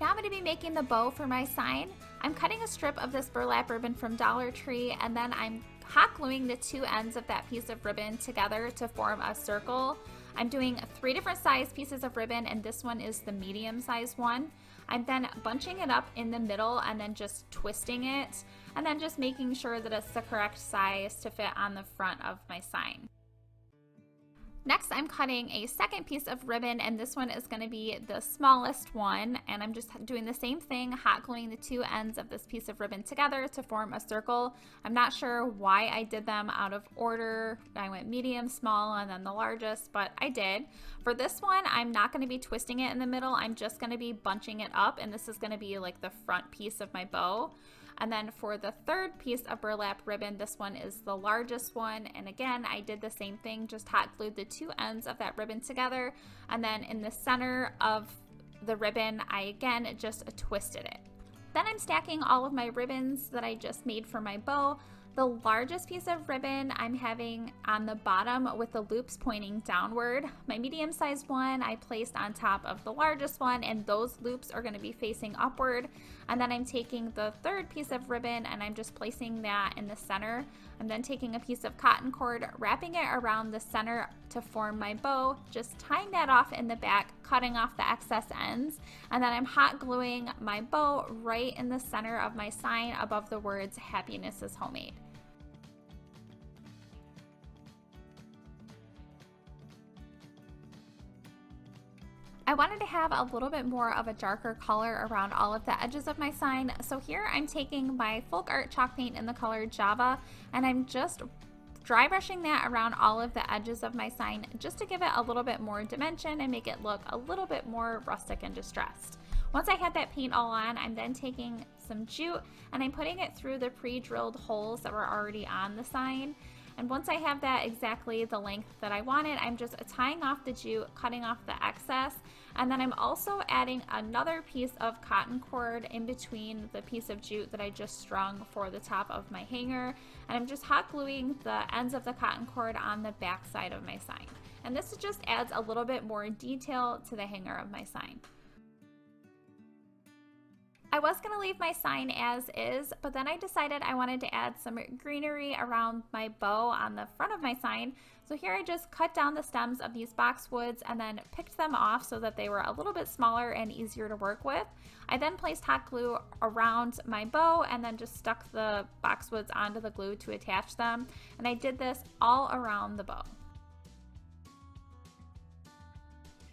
A: Now I'm going to be making the bow for my sign. I'm cutting a strip of this burlap ribbon from Dollar Tree, and then I'm hot gluing the two ends of that piece of ribbon together to form a circle. I'm doing 3 different size pieces of ribbon, and this one is the medium size one. I'm then bunching it up in the middle and then just twisting it, and then just making sure that it's the correct size to fit on the front of my sign. Next, I'm cutting a second piece of ribbon, and this one is going to be the smallest one, and I'm just doing the same thing, hot gluing the two ends of this piece of ribbon together to form a circle. I'm not sure why I did them out of order. I went medium, small, and then the largest, but I did. For this one, I'm not going to be twisting it in the middle. I'm just going to be bunching it up, and this is going to be like the front piece of my bow. And then for the third piece of burlap ribbon, this one is the largest one. And again, I did the same thing, just hot glued the two ends of that ribbon together. And then in the center of the ribbon, I again just twisted it. Then I'm stacking all of my ribbons that I just made for my bow. The largest piece of ribbon I'm having on the bottom with the loops pointing downward. My medium-sized one I placed on top of the largest one, and those loops are going to be facing upward. And then I'm taking the third piece of ribbon and I'm just placing that in the center. I'm then taking a piece of cotton cord, wrapping it around the center to form my bow, just tying that off in the back, cutting off the excess ends, and then I'm hot gluing my bow right in the center of my sign above the words Happiness is Homemade. I wanted to have a little bit more of a darker color around all of the edges of my sign, so here I'm taking my folk art chalk paint in the color Java, and I'm just dry brushing that around all of the edges of my sign just to give it a little bit more dimension and make it look a little bit more rustic and distressed. Once I had that paint all on, I'm then taking some jute and I'm putting it through the pre-drilled holes that were already on the sign. And once I have that exactly the length that I wanted, I'm just tying off the jute, cutting off the excess, and then I'm also adding another piece of cotton cord in between the piece of jute that I just strung for the top of my hanger, and I'm just hot gluing the ends of the cotton cord on the back side of my sign. And this just adds a little bit more detail to the hanger of my sign. I was going to leave my sign as is, but then I decided I wanted to add some greenery around my bow on the front of my sign. So here I just cut down the stems of these boxwoods and then picked them off so that they were a little bit smaller and easier to work with. I then placed hot glue around my bow and then just stuck the boxwoods onto the glue to attach them. And I did this all around the bow.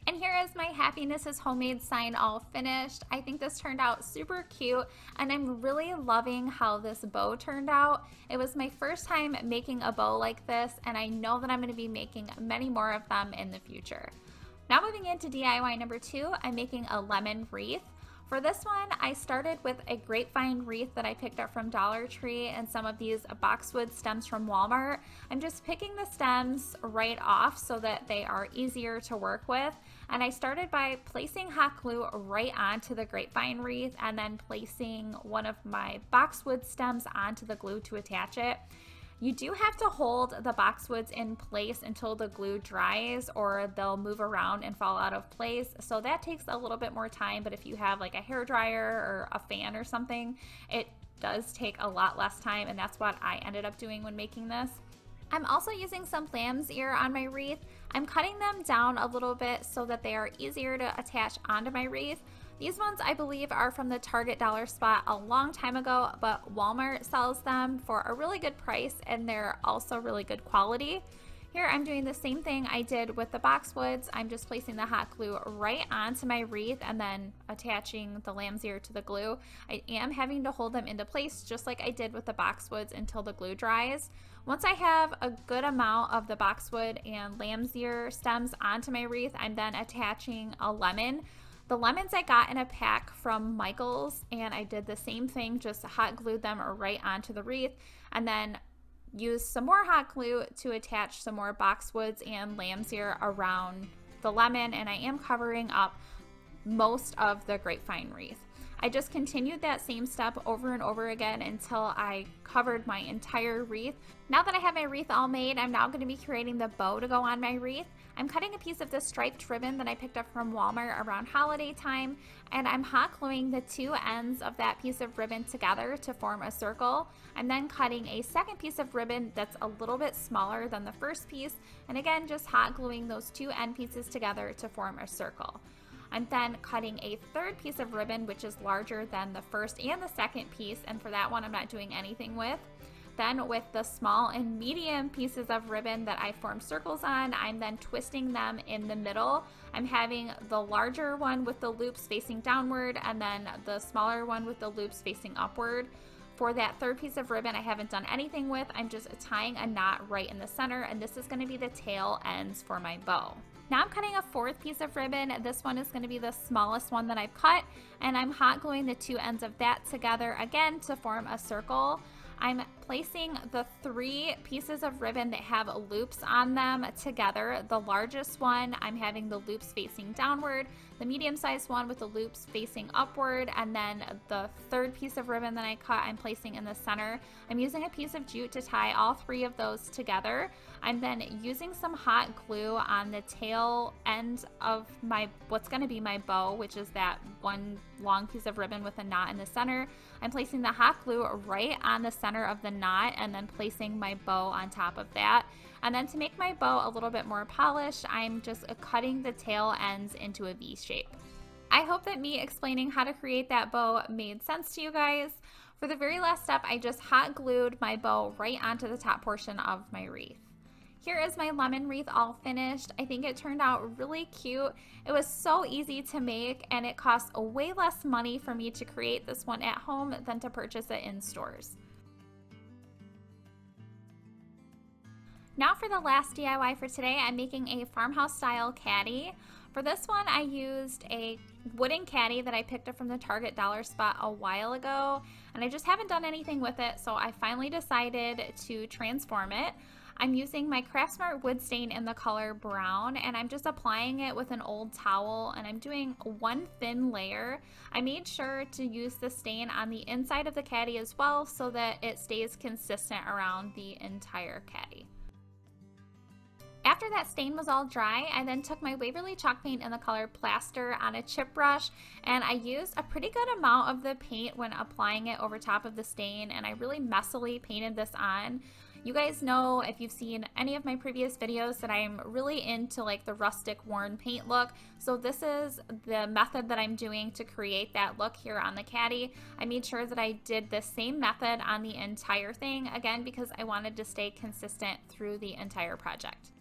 A: And here is my Happiness is Homemade sign all finished. I think this turned out super cute, and I'm really loving how this bow turned out. It was my first time making a bow like this, and I know that I'm going to be making many more of them in the future. Now moving into DIY number 2, I'm making a lemon wreath. For this one, I started with a grapevine wreath that I picked up from Dollar Tree and some of these boxwood stems from Walmart. I'm just picking the stems right off so that they are easier to work with. And I started by placing hot glue right onto the grapevine wreath and then placing one of my boxwood stems onto the glue to attach it. You do have to hold the boxwoods in place until the glue dries, or they'll move around and fall out of place. So that takes a little bit more time, but if you have like a hair dryer or a fan or something, it does take a lot less time, and that's what I ended up doing when making this. I'm also using some lamb's ear on my wreath. I'm cutting them down a little bit so that they are easier to attach onto my wreath. These ones I believe are from the Target dollar spot a long time ago, but Walmart sells them for a really good price and they're also really good quality. Here I'm doing the same thing I did with the boxwoods. I'm just placing the hot glue right onto my wreath and then attaching the lamb's ear to the glue. I am having to hold them into place just like I did with the boxwoods until the glue dries. Once I have a good amount of the boxwood and lamb's ear stems onto my wreath, I'm then attaching a lemon. The lemons I got in a pack from Michael's, and I did the same thing, just hot glued them right onto the wreath, and then used some more hot glue to attach some more boxwoods and lamb's ear around the lemon, and I am covering up most of the grapevine wreath. I just continued that same step over and over again until I covered my entire wreath. Now that I have my wreath all made, I'm now going to be creating the bow to go on my wreath. I'm cutting a piece of this striped ribbon that I picked up from Walmart around holiday time, and I'm hot gluing the two ends of that piece of ribbon together to form a circle. I'm then cutting a second piece of ribbon that's a little bit smaller than the first piece, and again just hot gluing those two end pieces together to form a circle. I'm then cutting a third piece of ribbon, which is larger than the first and the second piece, and for that one I'm not doing anything with. Then with the small and medium pieces of ribbon that I formed circles on, I'm then twisting them in the middle. I'm having the larger one with the loops facing downward and then the smaller one with the loops facing upward. For that third piece of ribbon I haven't done anything with. I'm just tying a knot right in the center, and this is going to be the tail ends for my bow. Now I'm cutting a fourth piece of ribbon. This one is going to be the smallest one that I've cut, and I'm hot gluing the two ends of that together again to form a circle. I'm placing the three pieces of ribbon that have loops on them together. The largest one, I'm having the loops facing downward, the medium-sized one with the loops facing upward, and then the third piece of ribbon that I cut, I'm placing in the center. I'm using a piece of jute to tie all three of those together. I'm then using some hot glue on the tail end of what's going to be my bow, which is that one long piece of ribbon with a knot in the center. I'm placing the hot glue right on the center of the knot and then placing my bow on top of that. And then to make my bow a little bit more polished, I'm just cutting the tail ends into a V shape. I hope that me explaining how to create that bow made sense to you guys. For the very last step, I just hot glued my bow right onto the top portion of my wreath. Here is my lemon wreath all finished. I think it turned out really cute. It was so easy to make, and it cost way less money for me to create this one at home than to purchase it in stores. Now for the last DIY for today, I'm making a farmhouse style caddy. For this one, I used a wooden caddy that I picked up from the Target dollar spot a while ago, and I just haven't done anything with it, so I finally decided to transform it. I'm using my Craftsmart wood stain in the color brown, and I'm just applying it with an old towel, and I'm doing one thin layer. I made sure to use the stain on the inside of the caddy as well so that it stays consistent around the entire caddy. After that stain was all dry, I then took my Waverly chalk paint in the color Plaster on a chip brush, and I used a pretty good amount of the paint when applying it over top of the stain, and I really messily painted this on. You guys know, if you've seen any of my previous videos, that I'm really into like the rustic worn paint look. So this is the method that I'm doing to create that look here on the caddy. I made sure that I did the same method on the entire thing, again, because I wanted to stay consistent through the entire project.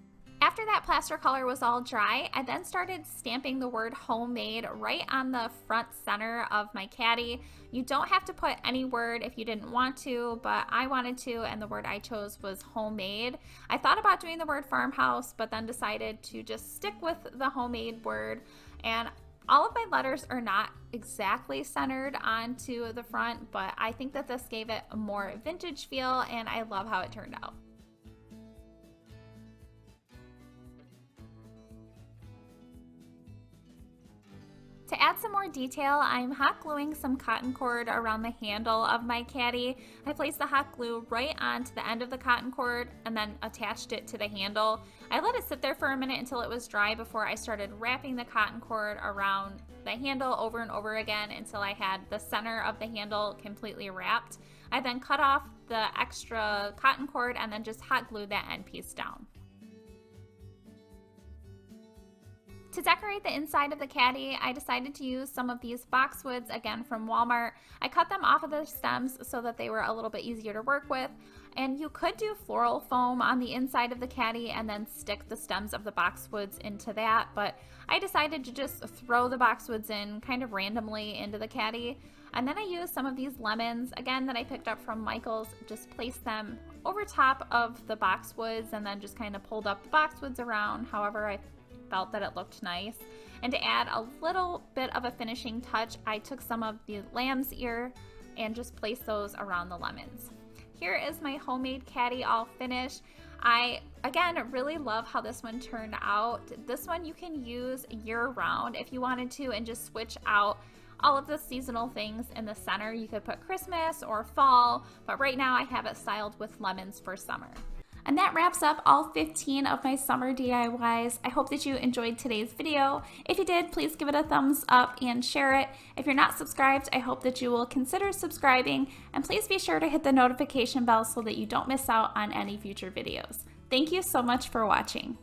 A: After that plaster color was all dry, I then started stamping the word homemade right on the front center of my caddy. You don't have to put any word if you didn't want to, but I wanted to, and the word I chose was homemade. I thought about doing the word farmhouse, but then decided to just stick with the homemade word. And all of my letters are not exactly centered onto the front, but I think that this gave it a more vintage feel, and I love how it turned out. To To add some more detail, I'm hot gluing some cotton cord around the handle of my caddy. I placed the hot glue right onto the end of the cotton cord and then attached it to the handle. I let it sit there for a minute until it was dry before I started wrapping the cotton cord around the handle over and over again until I had the center of the handle completely wrapped. I then cut off the extra cotton cord and then just hot glued that end piece down. To decorate the inside of the caddy, I decided to use some of these boxwoods, again from Walmart. I cut them off of the stems so that they were a little bit easier to work with. And you could do floral foam on the inside of the caddy and then stick the stems of the boxwoods into that, but I decided to just throw the boxwoods in kind of randomly into the caddy. And then I used some of these lemons, again, that I picked up from Michael's, just placed them over top of the boxwoods and then just kind of pulled up the boxwoods around however I felt that it looked nice. And to add a little bit of a finishing touch, I took some of the lamb's ear and just placed those around the lemons. Here is my homemade caddy all finished. I, again, really love how this one turned out. This one you can use year-round if you wanted to and just switch out all of the seasonal things in the center. You could put Christmas or fall, but right now I have it styled with lemons for summer. And that wraps up all 15 of my summer DIYs. I hope that you enjoyed today's video. If you did, please give it a thumbs up and share it. If you're not subscribed, I hope that you will consider subscribing, and please be sure to hit the notification bell so that you don't miss out on any future videos. Thank you so much for watching.